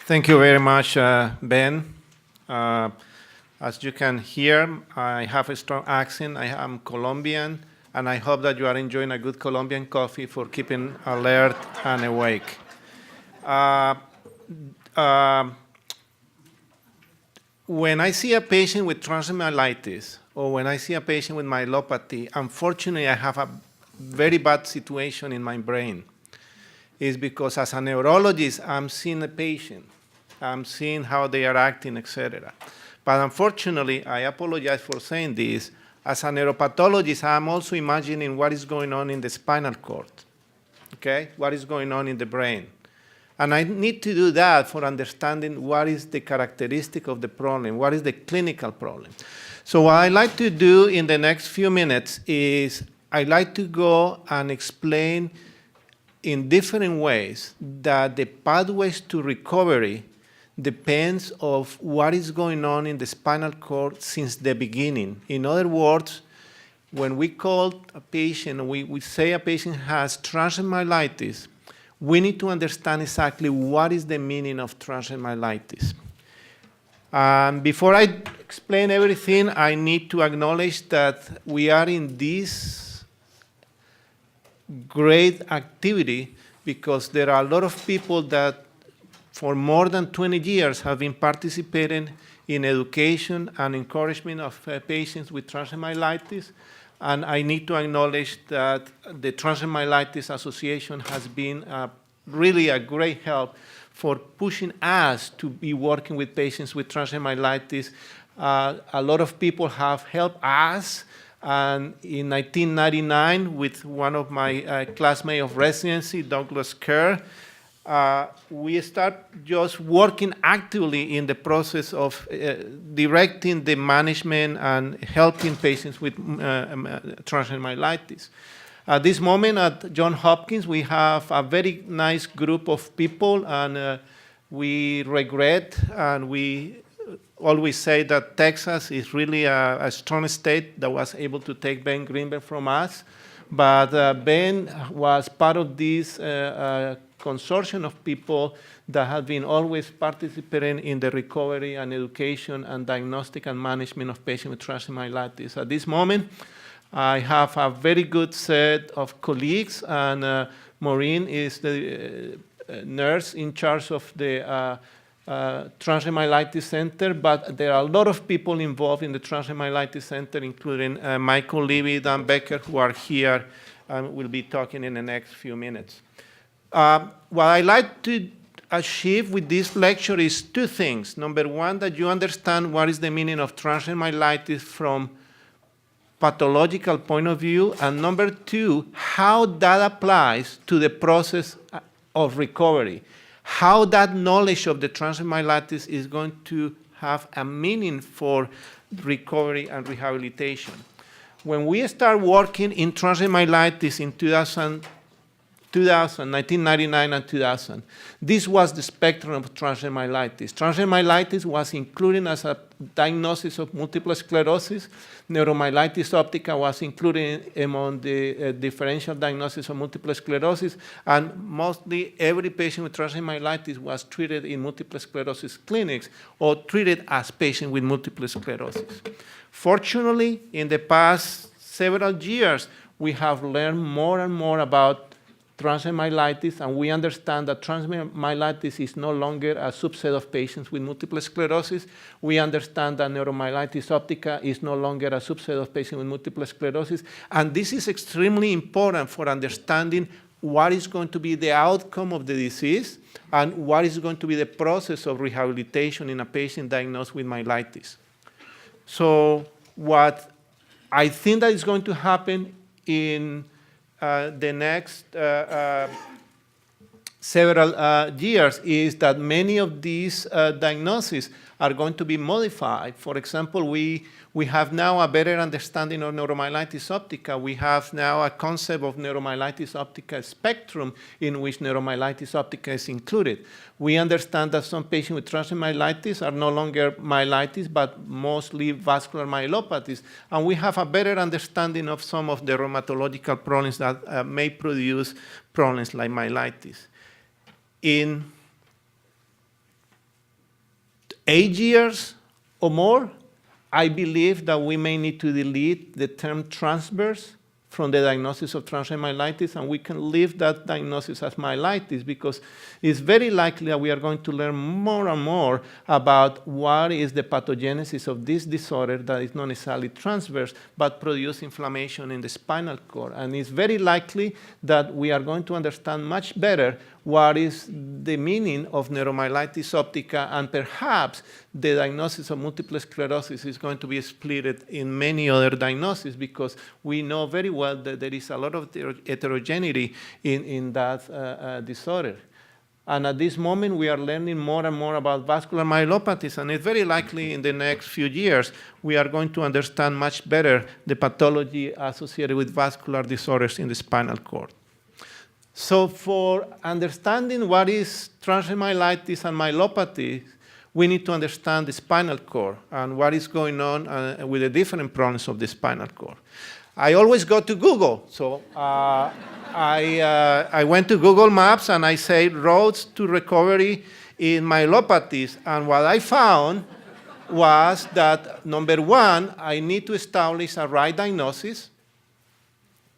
Thank you very much, Ben. As you can hear, I have a strong accent. I am Colombian, and I hope that you are enjoying a good Colombian coffee for keeping alert and awake. When I see a patient with transmyelitis, or when I see a patient with myelopathy, unfortunately, I have a very bad situation in my brain. It's because as a neurologist, I'm seeing a patient. I'm seeing how they are acting, etc. But unfortunately, I apologize for saying this, as a neuropathologist, I'm also imagining what is going on in the spinal cord, okay? What is going on in the brain. And I need to do that for understanding what is the characteristic of the problem, what is the clinical problem. So what I like to do in the next few minutes is I like to go and explain in different ways that the pathways to recovery depends of what is going on in the spinal cord since the beginning. In other words, when we call a patient, we say a patient has transmyelitis, we need to understand exactly what is the meaning of transmyelitis. Before I explain everything, I need to acknowledge that we are in this great activity because there are a lot of people that for more than 20 years have been participating in education and encouragement of patients with transmyelitis. And I need to acknowledge that the Transmyelitis Association has been really a great help for pushing us to be working with patients with transmyelitis. A lot of people have helped us. And in 1999, with one of my classmates of residency, Douglas Kerr, we start just working actively in the process of directing the management and helping patients with transmyelitis. At this moment at Johns Hopkins, we have a very nice group of people, and we regret and we always say that Texas is really a strong state that was able to take Ben Greenberg from us. But Ben was part of this consortium of people that have been always participating in the recovery and education and diagnostic and management of patients with transmyelitis. At this moment, I have a very good set of colleagues, and Maureen is the nurse in charge of the Transmyelitis Center, but there are a lot of people involved in the Transmyelitis Center, including Michael Levy, Dan Becker, who are here and will be talking in the next few minutes. What I like to achieve with this lecture is two things. Number one, that you understand what is the meaning of transmyelitis from pathological point of view, and number two, how that applies to the process of recovery, how that knowledge of the transmyelitis is going to have a meaning for recovery and rehabilitation. When we start working in transmyelitis in 1999 and 2000. This was the spectrum of transmyelitis. Transmyelitis was included as a diagnosis of multiple sclerosis. Neuromyelitis optica was included among the differential diagnosis of multiple sclerosis, and mostly every patient with transmyelitis was treated in multiple sclerosis clinics or treated as patient with multiple sclerosis. Fortunately, in the past several years, we have learned more and more about transmyelitis, and we understand that transmyelitis is no longer a subset of patients with multiple sclerosis. We understand that neuromyelitis optica is no longer a subset of patients with multiple sclerosis. And this is extremely important for understanding what is going to be the outcome of the disease and what is going to be the process of rehabilitation in a patient diagnosed with myelitis. So what I think that is going to happen in the next several years is that many of these diagnoses are going to be modified. For example, we have now a better understanding of neuromyelitis optica. We have now a concept of neuromyelitis optica spectrum in which neuromyelitis optica is included. We understand that some patients with transmyelitis are no longer myelitis, but mostly vascular myelopathies. And we have a better understanding of some of the rheumatological problems that may produce problems like myelitis. In 8 years or more, I believe that we may need to delete the term transverse from the diagnosis of transient myelitis, and we can leave that diagnosis as myelitis, because it's very likely that we are going to learn more and more about what is the pathogenesis of this disorder that is not necessarily transverse, but produce inflammation in the spinal cord. And it's very likely that we are going to understand much better what is the meaning of neuromyelitis optica, and perhaps the diagnosis of multiple sclerosis is going to be split in many other diagnoses, because we know very well that there is a lot of heterogeneity in that disorder. And at this moment, we are learning more and more about vascular myelopathies, and it's very likely in the next few years, we are going to understand much better the pathology associated with vascular disorders in the spinal cord. So for understanding what is transient myelitis and myelopathy, we need to understand the spinal cord and what is going on with the different problems of the spinal cord. I always go to Google. So I went to Google Maps and I say roads to recovery in myelopathies. And what I found was that, number one, I need to establish a right diagnosis.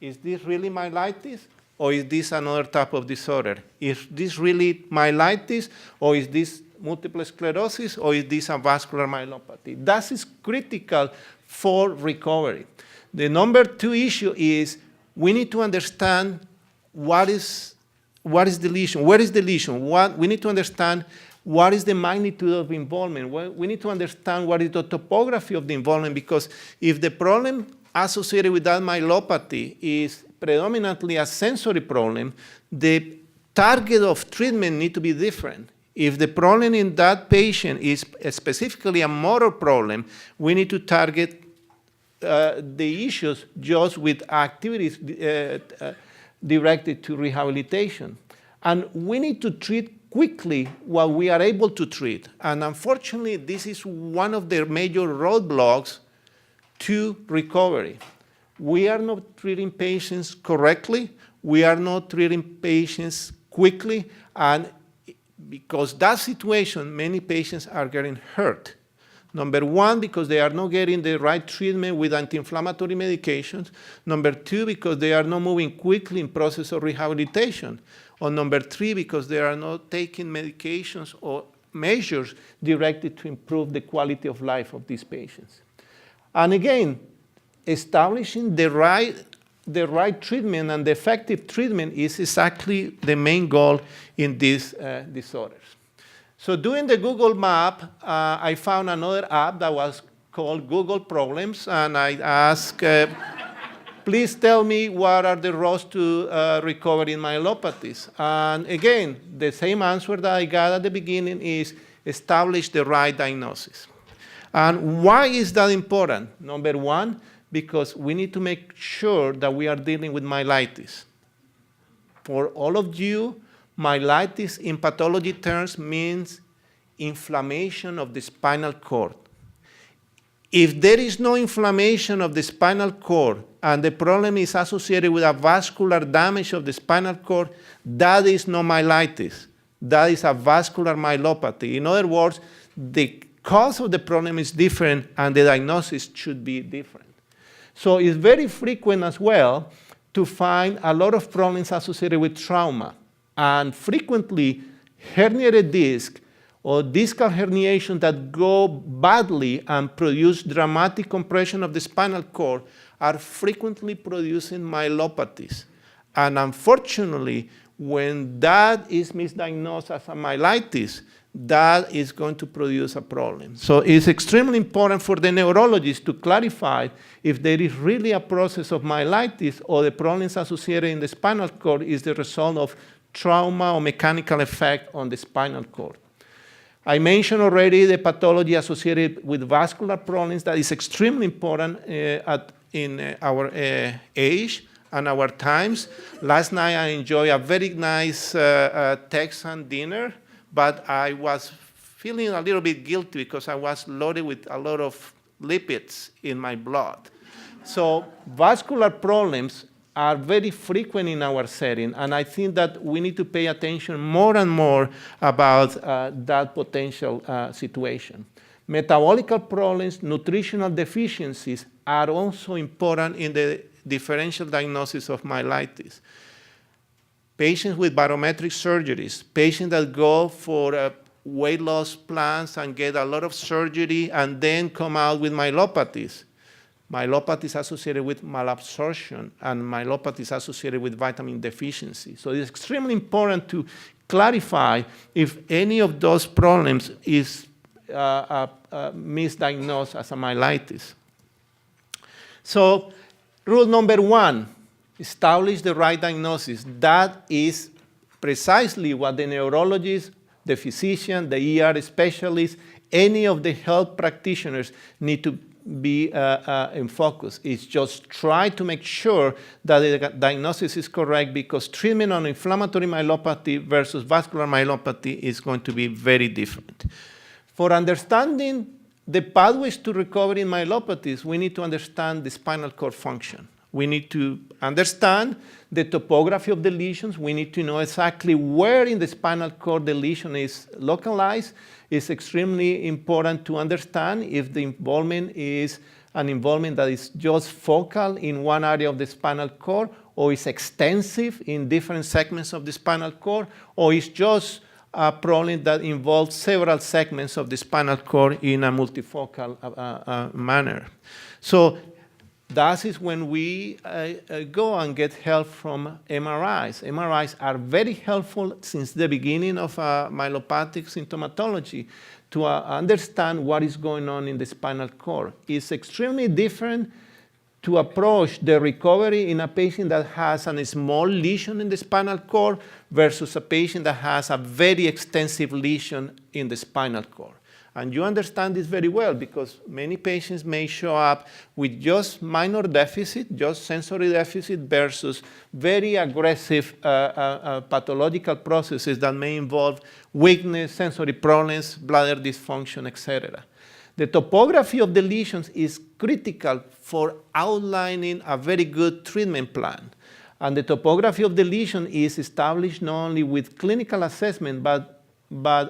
Is this really myelitis? Or is this another type of disorder? Is this really myelitis, or is this multiple sclerosis, or is this a vascular myelopathy? That is critical for recovery. The number two issue is we need to understand what is the lesion, where is the lesion? We need to understand what is the magnitude of involvement. We need to understand what is the topography of the involvement, because if the problem associated with that myelopathy is predominantly a sensory problem, the target of treatment need to be different. If the problem in that patient is specifically a motor problem, we need to target the issues just with activities directed to rehabilitation. And we need to treat quickly what we are able to treat. And unfortunately, this is one of the major roadblocks to recovery. We are not treating patients correctly. We are not treating patients quickly. And because that situation, many patients are getting hurt. Number one, because they are not getting the right treatment with anti-inflammatory medications. Number two, because they are not moving quickly in process of rehabilitation. Or number three, because they are not taking medications or measures directed to improve the quality of life of these patients. And again, establishing the right treatment and the effective treatment is exactly the main goal in these disorders. So doing the Google map, I found another app that was called Google Problems, and I asked, please tell me what are the roads to recovery in myelopathies. And again, the same answer that I got at the beginning is establish the right diagnosis. And why is that important? Number one, because we need to make sure that we are dealing with myelitis. For all of you, myelitis in pathology terms means inflammation of the spinal cord. If there is no inflammation of the spinal cord and the problem is associated with a vascular damage of the spinal cord, that is not myelitis. That is a vascular myelopathy. In other words, the cause of the problem is different and the diagnosis should be different. So it's very frequent as well to find a lot of problems associated with trauma. And frequently, herniated disc or discal herniation that go badly and produce dramatic compression of the spinal cord are frequently producing myelopathies. And unfortunately, when that is misdiagnosed as a myelitis, that is going to produce a problem. So it's extremely important for the neurologist to clarify if there is really a process of myelitis or the problems associated in the spinal cord is the result of trauma or mechanical effect on the spinal cord. I mentioned already the pathology associated with vascular problems that is extremely important in our age and our times. Last night I enjoyed a very nice Texan dinner, but I was feeling a little bit guilty because I was loaded with a lot of lipids in my blood. So vascular problems are very frequent in our setting, and I think that we need to pay attention more and more about that potential situation. Metabolical problems, nutritional deficiencies are also important in the differential diagnosis of myelitis. Patients with barometric surgeries, patients that go for weight loss plans and get a lot of surgery and then come out with myelopathies. Myelopathies associated with malabsorption and myelopathies associated with vitamin deficiency. So it's extremely important to clarify if any of those problems is misdiagnosed as a myelitis. So rule number 1, establish the right diagnosis. That is precisely what the neurologist, the physician, the ER specialist, any of the health practitioners need to be in focus. It's just try to make sure that the diagnosis is correct, because treatment on inflammatory myelopathy versus vascular myelopathy is going to be very different. For understanding the pathways to recovery in myelopathies, we need to understand the spinal cord function. We need to understand the topography of the lesions. We need to know exactly where in the spinal cord the lesion is localized. It's extremely important to understand if the involvement is an involvement that is just focal in one area of the spinal cord, or is extensive in different segments of the spinal cord, or is just a problem that involves several segments of the spinal cord in a multifocal manner. So that is when we go and get help from MRIs. MRIs are very helpful since the beginning of myelopathic symptomatology to understand what is going on in the spinal cord. It's extremely different to approach the recovery in a patient that has a small lesion in the spinal cord versus a patient that has a very extensive lesion in the spinal cord. And you understand this very well, because many patients may show up with just minor deficit, just sensory deficit, versus very aggressive pathological processes that may involve weakness, sensory problems, bladder dysfunction, etc. The topography of the lesions is critical for outlining a very good treatment plan. And the topography of the lesion is established not only with clinical assessment, but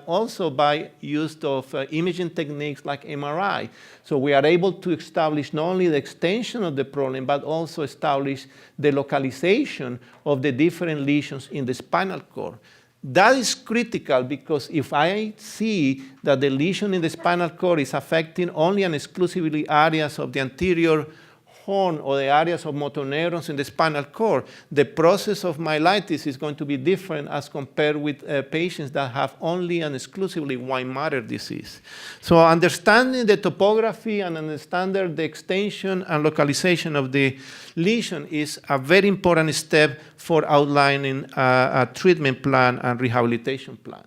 also by use of imaging techniques like MRI. So we are able to establish not only the extension of the problem, but also establish the localization of the different lesions in the spinal cord. That is critical, because if I see that the lesion in the spinal cord is affecting only and exclusively areas of the anterior horn or the areas of motor neurons in the spinal cord, the process of myelitis is going to be different as compared with patients that have only and exclusively white matter disease. So understanding the topography and understanding the extension and localization of the lesion is a very important step for outlining a treatment plan and rehabilitation plan.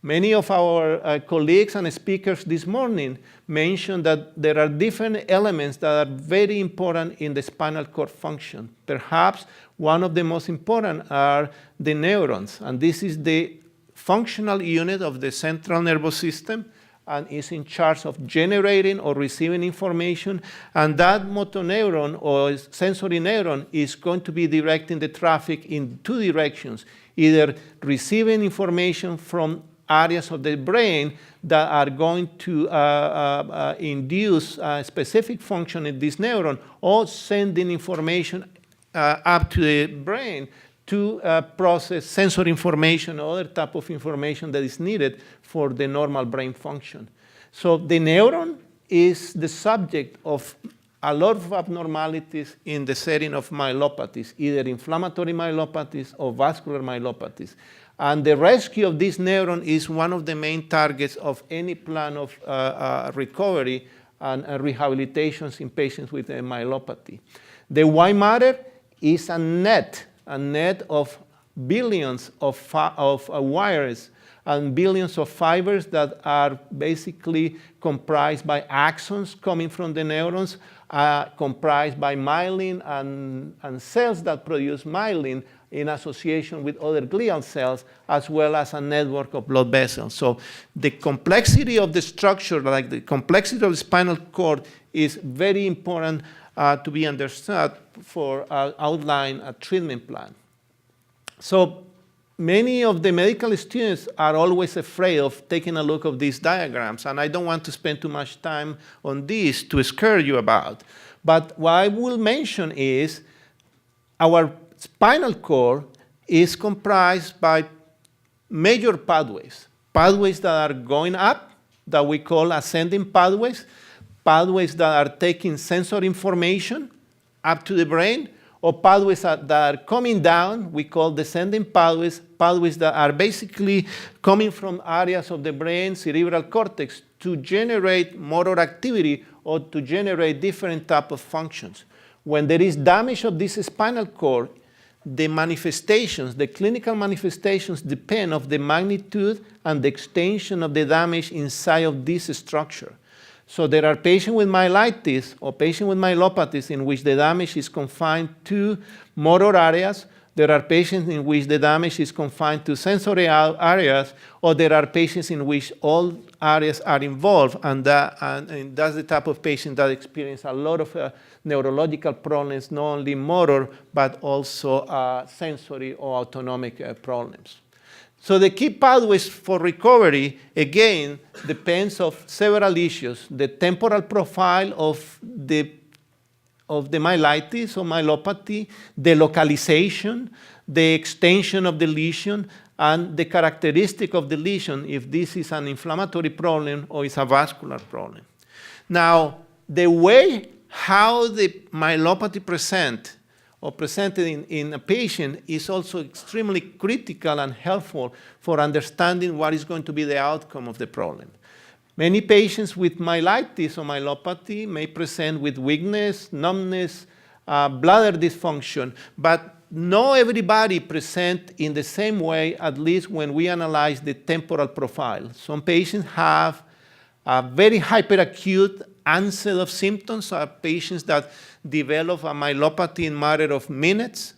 Many of our colleagues and speakers this morning mentioned that there are different elements that are very important in the spinal cord function. Perhaps one of the most important are the neurons, and this is the functional unit of the central nervous system and is in charge of generating or receiving information, and that motor neuron or sensory neuron is going to be directing the traffic in two directions, either receiving information from areas of the brain that are going to induce a specific function in this neuron, or sending information up to the brain to process sensory information or other type of information that is needed for the normal brain function. So the neuron is the subject of a lot of abnormalities in the setting of myelopathies, either inflammatory myelopathies or vascular myelopathies. And the rescue of this neuron is one of the main targets of any plan of recovery and rehabilitations in patients with myelopathy. The white matter is a net of billions of wires and billions of fibers that are basically comprised by axons coming from the neurons, comprised by myelin and cells that produce myelin in association with other glial cells, as well as a network of blood vessels. So the complexity of the structure, like the complexity of the spinal cord, is very important to be understood for outline a treatment plan. So many of the medical students are always afraid of taking a look at these diagrams, and I don't want to spend too much time on this to scare you about. But what I will mention is our spinal cord is comprised by major pathways, pathways that are going up, that we call ascending pathways, pathways that are taking sensory information up to the brain, or pathways that are coming down, we call descending pathways, pathways that are basically coming from areas of the brain, cerebral cortex, to generate motor activity or to generate different type of functions. When there is damage of this spinal cord, the manifestations, the clinical manifestations depend on the magnitude and the extension of the damage inside of this structure. So there are patients with myelitis or patients with myelopathies in which the damage is confined to motor areas. There are patients in which the damage is confined to sensory areas, or there are patients in which all areas are involved, and that's the type of patient that experience a lot of neurological problems, not only motor, but also sensory or autonomic problems. So the key pathways for recovery, again, depends on several issues. The temporal profile of the myelitis or myelopathy, the localization, the extension of the lesion, and the characteristic of the lesion, if this is an inflammatory problem or is a vascular problem. Now, the way how the myelopathy presented in a patient is also extremely critical and helpful for understanding what is going to be the outcome of the problem. Many patients with myelitis or myelopathy may present with weakness, numbness, bladder dysfunction, but not everybody presents in the same way, at least when we analyze the temporal profile. Some patients have a very hyperacute onset of symptoms, are patients that develop a myelopathy in a matter of minutes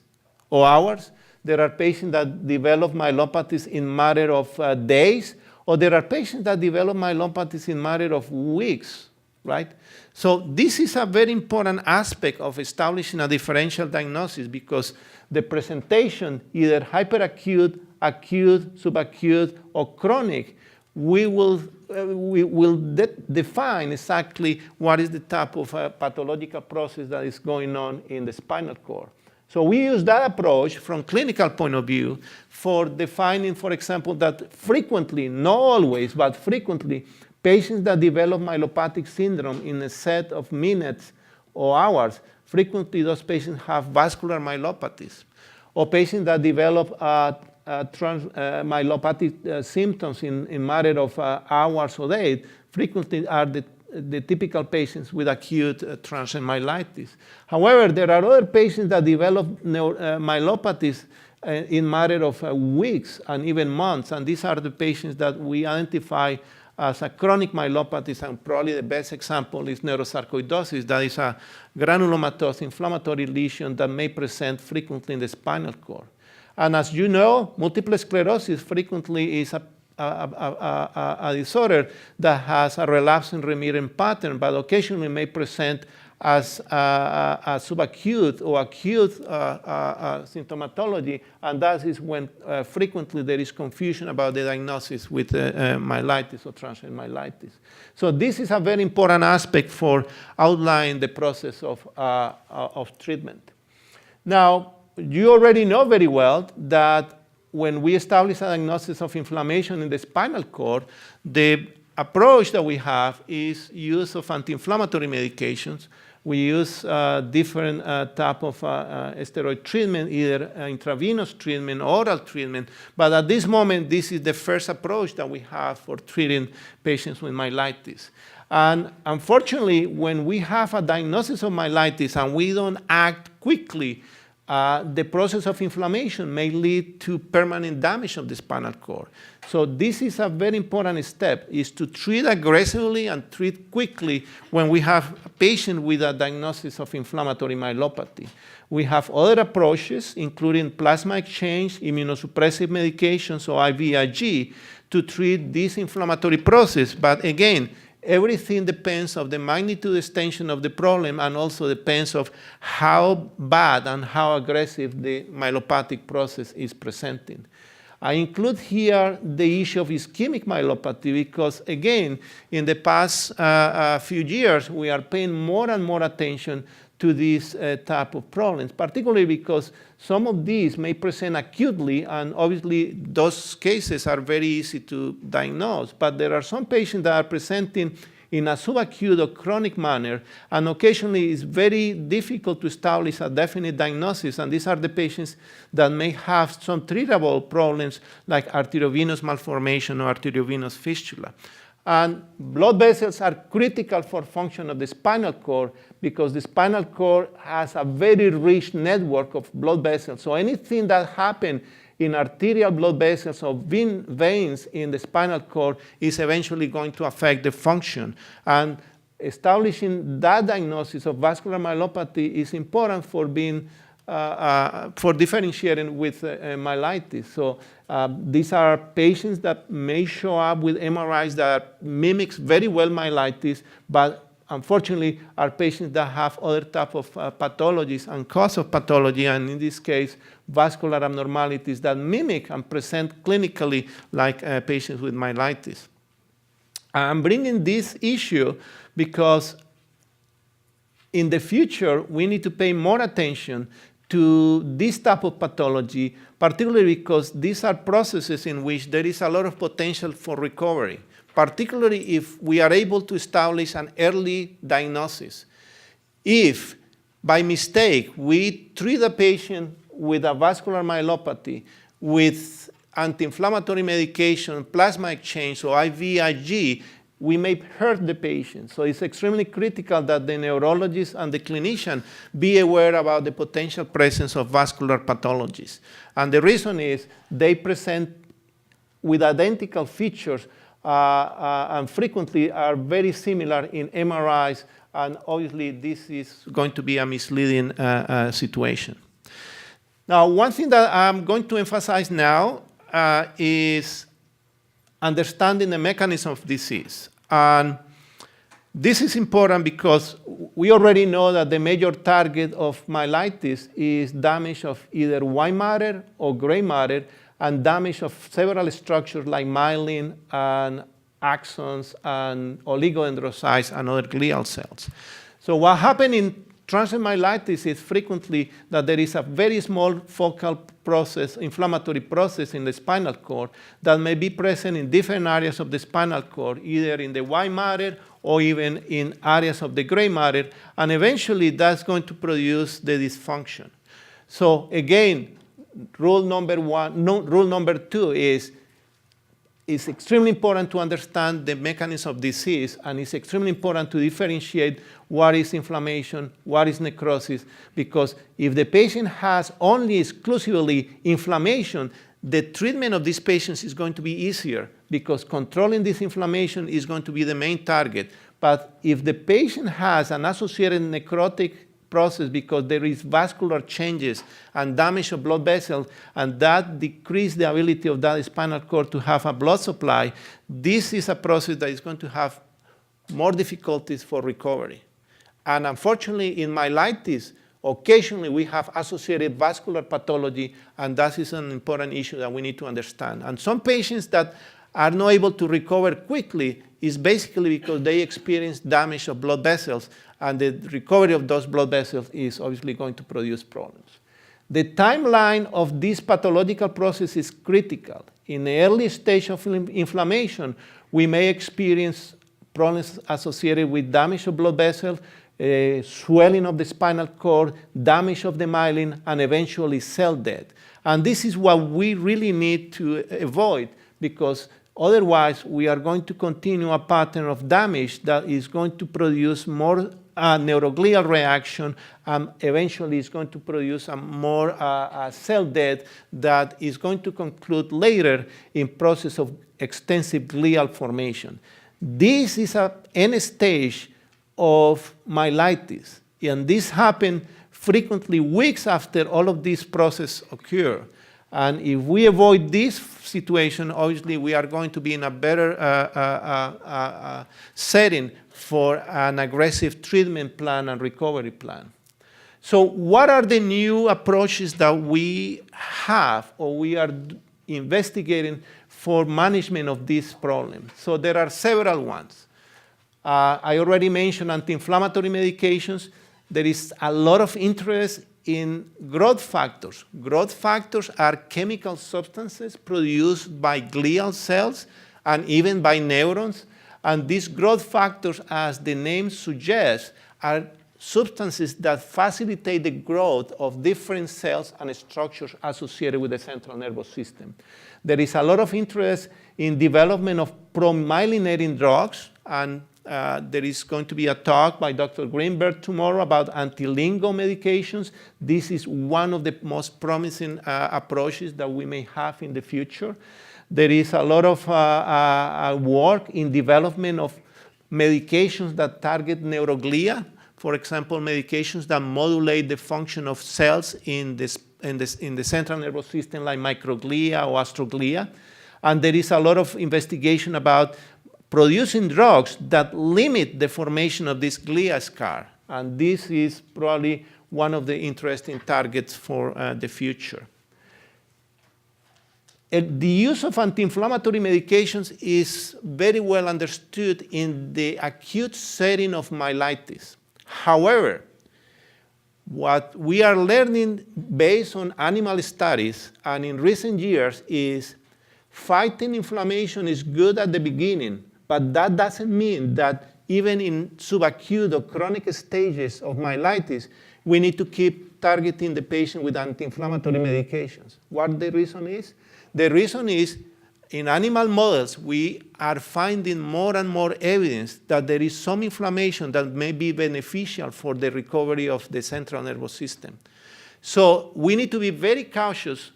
or hours. There are patients that develop myelopathies in a matter of days, or there are patients that develop myelopathies in a matter of weeks, right? So this is a very important aspect of establishing a differential diagnosis, because the presentation, either hyperacute, acute, subacute, or chronic, we will define exactly what is the type of pathological process that is going on in the spinal cord. So we use that approach from clinical point of view for defining, for example, that frequently, not always, but frequently, patients that develop myelopathic syndrome in a set of minutes or hours, frequently those patients have vascular myelopathies. Or patients that develop myelopathic symptoms in a matter of hours or days, frequently are the typical patients with acute transient myelitis. However, there are other patients that develop myelopathies in a matter of weeks and even months, and these are the patients that we identify as a chronic myelopathies, and probably the best example is neurosarcoidosis. That is a granulomatous inflammatory lesion that may present frequently in the spinal cord. And as you know, multiple sclerosis frequently is a disorder that has a relapsing remitting pattern, but occasionally may present as a subacute or acute symptomatology, and that is when frequently there is confusion about the diagnosis with myelitis or transient myelitis. So this is a very important aspect for outlining the process of treatment. Now, you already know very well that when we establish a diagnosis of inflammation in the spinal cord, the approach that we have is use of anti-inflammatory medications. We use different type of steroid treatment, either intravenous treatment, oral treatment. But at this moment, this is the first approach that we have for treating patients with myelitis. And unfortunately, when we have a diagnosis of myelitis and we don't act quickly, the process of inflammation may lead to permanent damage of the spinal cord. So this is a very important step, is to treat aggressively and treat quickly when we have a patient with a diagnosis of inflammatory myelopathy. We have other approaches, including plasma exchange, immunosuppressive medications, or IVIG, to treat this inflammatory process. But again, everything depends on the magnitude extension of the problem, and also depends of how bad and how aggressive the myelopathic process is presenting. I include here the issue of ischemic myelopathy because, again, in the past few years, we are paying more and more attention to this type of problems, particularly because some of these may present acutely, and obviously those cases are very easy to diagnose. But there are some patients that are presenting in a subacute or chronic manner, and occasionally it's very difficult to establish a definite diagnosis, and these are the patients that may have some treatable problems like arteriovenous malformation or arteriovenous fistula. And blood vessels are critical for function of the spinal cord because the spinal cord has a very rich network of blood vessels. So anything that happens in arterial blood vessels or veins in the spinal cord is eventually going to affect the function. And establishing that diagnosis of vascular myelopathy is important for for differentiating with myelitis. So these are patients that may show up with MRIs that mimics very well myelitis, but unfortunately are patients that have other type of pathologies and cause of pathology, and in this case, vascular abnormalities that mimic and present clinically like patients with myelitis. I'm bringing this issue because in the future, we need to pay more attention to this type of pathology, particularly because these are processes in which there is a lot of potential for recovery, particularly if we are able to establish an early diagnosis. If, by mistake, we treat a patient with a vascular myelopathy with anti-inflammatory medication, plasma exchange, or IVIG, we may hurt the patient. So it's extremely critical that the neurologist and the clinician be aware about the potential presence of vascular pathologies. And the reason is they present with identical features and frequently are very similar in MRIs, and obviously this is going to be a misleading situation. Now, one thing that I'm going to emphasize now is understanding the mechanism of disease. And this is important because we already know that the major target of myelitis is damage of either white matter or gray matter, and damage of several structures like myelin and axons and oligodendrocytes and other glial cells. So what happens in transient myelitis is frequently that there is a very small focal process, inflammatory process in the spinal cord that may be present in different areas of the spinal cord, either in the white matter or even in areas of the gray matter, and eventually that's going to produce the dysfunction. So again, rule number two is it's extremely important to understand the mechanism of disease, and it's extremely important to differentiate what is inflammation, what is necrosis, because if the patient has only exclusively inflammation, the treatment of these patients is going to be easier because controlling this inflammation is going to be the main target. But if the patient has an associated necrotic process because there is vascular changes and damage of blood vessels, and that decrease the ability of that spinal cord to have a blood supply, this is a process that is going to have more difficulties for recovery. And unfortunately, in myelitis, occasionally we have associated vascular pathology, and that is an important issue that we need to understand. And some patients that are not able to recover quickly is basically because they experience damage of blood vessels, and the recovery of those blood vessels is obviously going to produce problems. The timeline of this pathological process is critical. In the early stage of inflammation, we may experience problems associated with damage of blood vessels, swelling of the spinal cord, damage of the myelin, and eventually cell death. And this is what we really need to avoid, because otherwise we are going to continue a pattern of damage that is going to produce more neuroglial reaction, and eventually is going to produce a more cell death that is going to conclude later in process of extensive glial formation. This is an end stage of myelitis, and this happens frequently weeks after all of these processes occur. And if we avoid this situation, obviously we are going to be in a better setting for an aggressive treatment plan and recovery plan. So what are the new approaches that we have or we are investigating for management of this problem? So there are several ones. I already mentioned anti-inflammatory medications. There is a lot of interest in growth factors. Growth factors are chemical substances produced by glial cells and even by neurons. And these growth factors, as the name suggests, are substances that facilitate the growth of different cells and structures associated with the central nervous system. There is a lot of interest in development of promyelinating drugs, and there is going to be a talk by Dr. Greenberg tomorrow about anti-LINGO medications. This is one of the most promising approaches that we may have in the future. There is a lot of work in development of medications that target neuroglia. For example, medications that modulate the function of cells in the central nervous system, like microglia or astroglia. And there is a lot of investigation about producing drugs that limit the formation of this glia scar. And this is probably one of the interesting targets for the future. The use of anti-inflammatory medications is very well understood in the acute setting of myelitis. However, what we are learning based on animal studies and in recent years is fighting inflammation is good at the beginning, but that doesn't mean that even in subacute or chronic stages of myelitis, we need to keep targeting the patient with anti-inflammatory medications. What the reason is? The reason is in animal models, we are finding more and more evidence that there is some inflammation that may be beneficial for the recovery of the central nervous system. So we need to be very cautious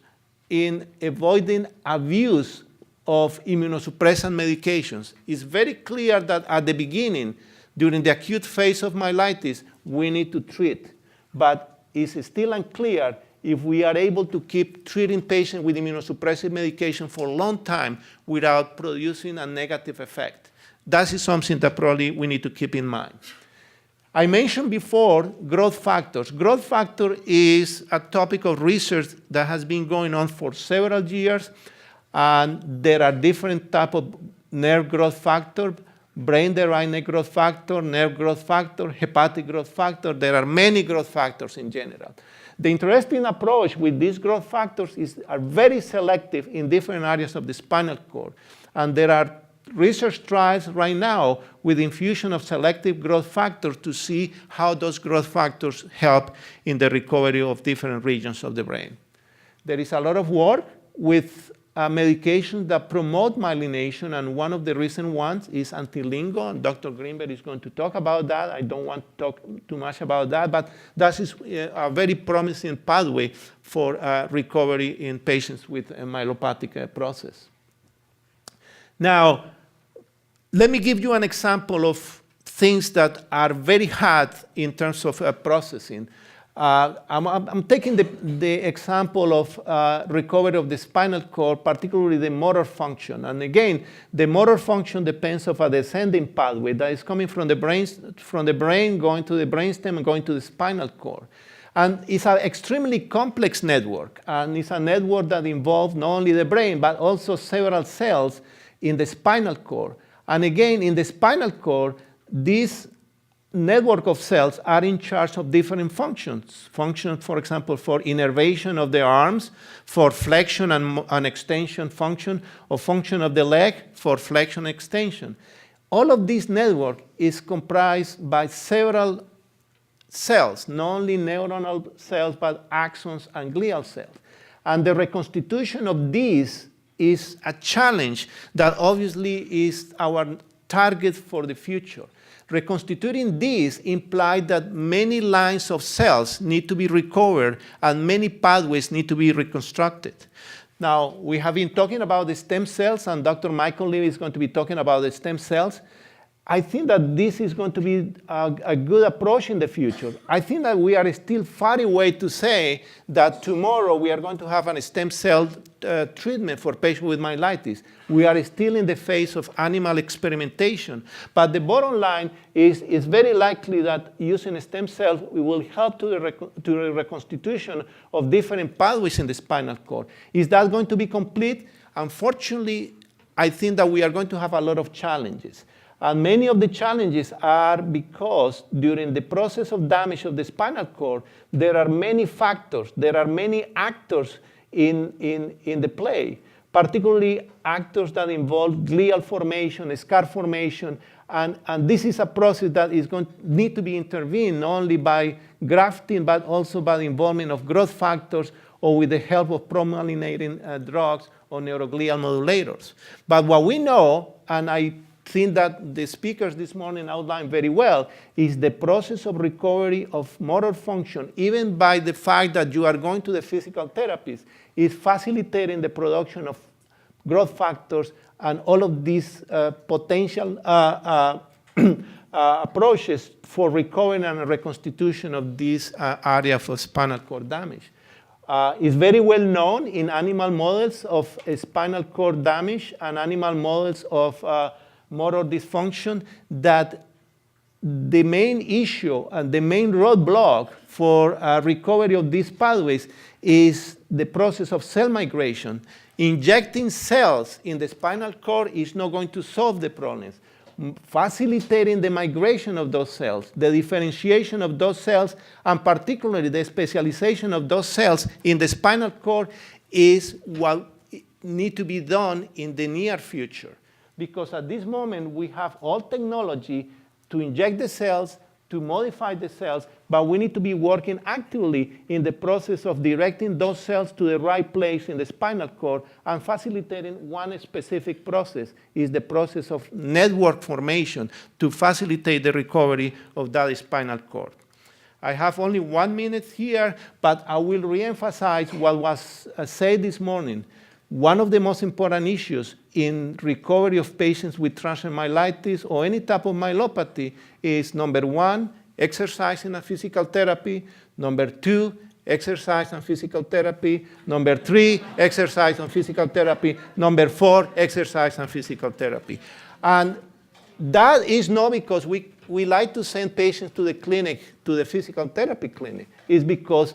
in avoiding abuse of immunosuppressant medications. It's very clear that at the beginning, during the acute phase of myelitis, we need to treat. But it's still unclear if we are able to keep treating patients with immunosuppressive medication for a long time without producing a negative effect. That is something that probably we need to keep in mind. I mentioned before growth factors. Growth factor is a topic of research that has been going on for several years. And there are different types of nerve growth factor, brain-derived nerve growth factor, hepatic growth factor. There are many growth factors in general. The interesting approach with these growth factors are very selective in different areas of the spinal cord. And there are research trials right now with infusion of selective growth factors to see how those growth factors help in the recovery of different regions of the brain. There is a lot of work with medications that promote myelination, and one of the recent ones is anti-LINGO, and Dr. Greenberg is going to talk about that. I don't want to talk too much about that, but that is a very promising pathway for recovery in patients with a myelopathic process. Now, let me give you an example of things that are very hard in terms of processing. I'm taking the example of recovery of the spinal cord, particularly the motor function. And again, the motor function depends on a descending pathway that is coming from the brain going to the brainstem and going to the spinal cord. And it's an extremely complex network. And it's a network that involves not only the brain, but also several cells in the spinal cord. And again, in the spinal cord, these network of cells are in charge of different functions. Functions, for example, for innervation of the arms, for flexion and extension function, or function of the leg for flexion and extension. All of this network is comprised by several cells, not only neuronal cells, but axons and glial cells. And the reconstitution of these is a challenge that obviously is our target for the future. Reconstituting these implies that many lines of cells need to be recovered and many pathways need to be reconstructed. Now, we have been talking about the stem cells, and Dr. Michael Levy is going to be talking about the stem cells. I think that this is going to be a good approach in the future. I think that we are still far away to say that tomorrow we are going to have a stem cell treatment for patients with myelitis. We are still in the phase of animal experimentation. But the bottom line is it's very likely that using stem cells will help to the reconstitution of different pathways in the spinal cord. Is that going to be complete? Unfortunately, I think that we are going to have a lot of challenges. And many of the challenges are because during the process of damage of the spinal cord, there are many factors, there are many actors in the play, particularly actors that involve glial formation, scar formation, and this is a process that is going to need to be intervened not only by grafting, but also by the involvement of growth factors or with the help of promyelinating drugs or neuroglial modulators. But what we know, and I think that the speakers this morning outlined very well, is the process of recovery of motor function, even by the fact that you are going to the physical therapist, is facilitating the production of growth factors and all of these potential approaches for recovering and reconstitution of this area for spinal cord damage. It's very well known in animal models of spinal cord damage and animal models of motor dysfunction that the main issue and the main roadblock for recovery of these pathways is the process of cell migration. Injecting cells in the spinal cord is not going to solve the problems. Facilitating the migration of those cells, the differentiation of those cells, and particularly the specialization of those cells in the spinal cord is what needs to be done in the near future. Because at this moment, we have all technology to inject the cells, to modify the cells, but we need to be working actively in the process of directing those cells to the right place in the spinal cord and facilitating one specific process, is the process of network formation to facilitate the recovery of that spinal cord. I have only 1 minute here, but I will reemphasize what was said this morning. One of the most important issues in recovery of patients with transient myelitis or any type of myelopathy is, number one, exercise and physical therapy. Number two, exercise and physical therapy. Number three, exercise and physical therapy. Number four, exercise and physical therapy. And that is not because we like to send patients to the clinic, to the physical therapy clinic. It's because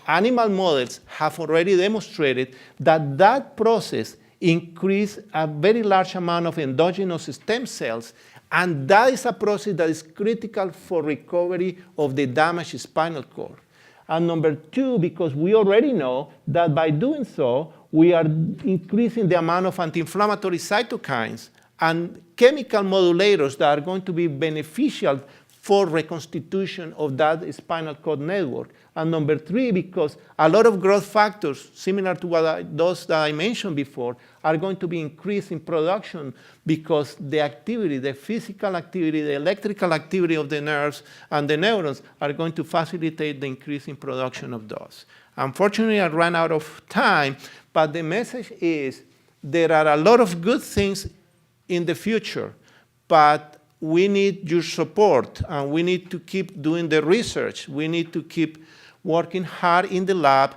animal models have already demonstrated that that process increases a very large amount of endogenous stem cells, and that is a process that is critical for recovery of the damaged spinal cord. And number two, because we already know that by doing so, we are increasing the amount of anti-inflammatory cytokines and chemical modulators that are going to be beneficial for reconstitution of that spinal cord network. And number three, because a lot of growth factors, similar to those that I mentioned before, are going to be increased in production because the activity, the physical activity, the electrical activity of the nerves and the neurons are going to facilitate the increase in production of those. Unfortunately, I ran out of time, but the message is there are a lot of good things in the future, but we need your support, and we need to keep doing the research. We need to keep working hard in the lab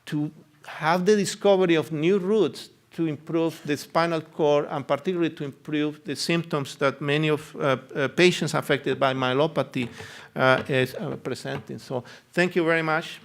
to have the discovery of new routes to improve the spinal cord, and particularly to improve the symptoms that many of patients affected by myelopathy is presenting. So thank you very much.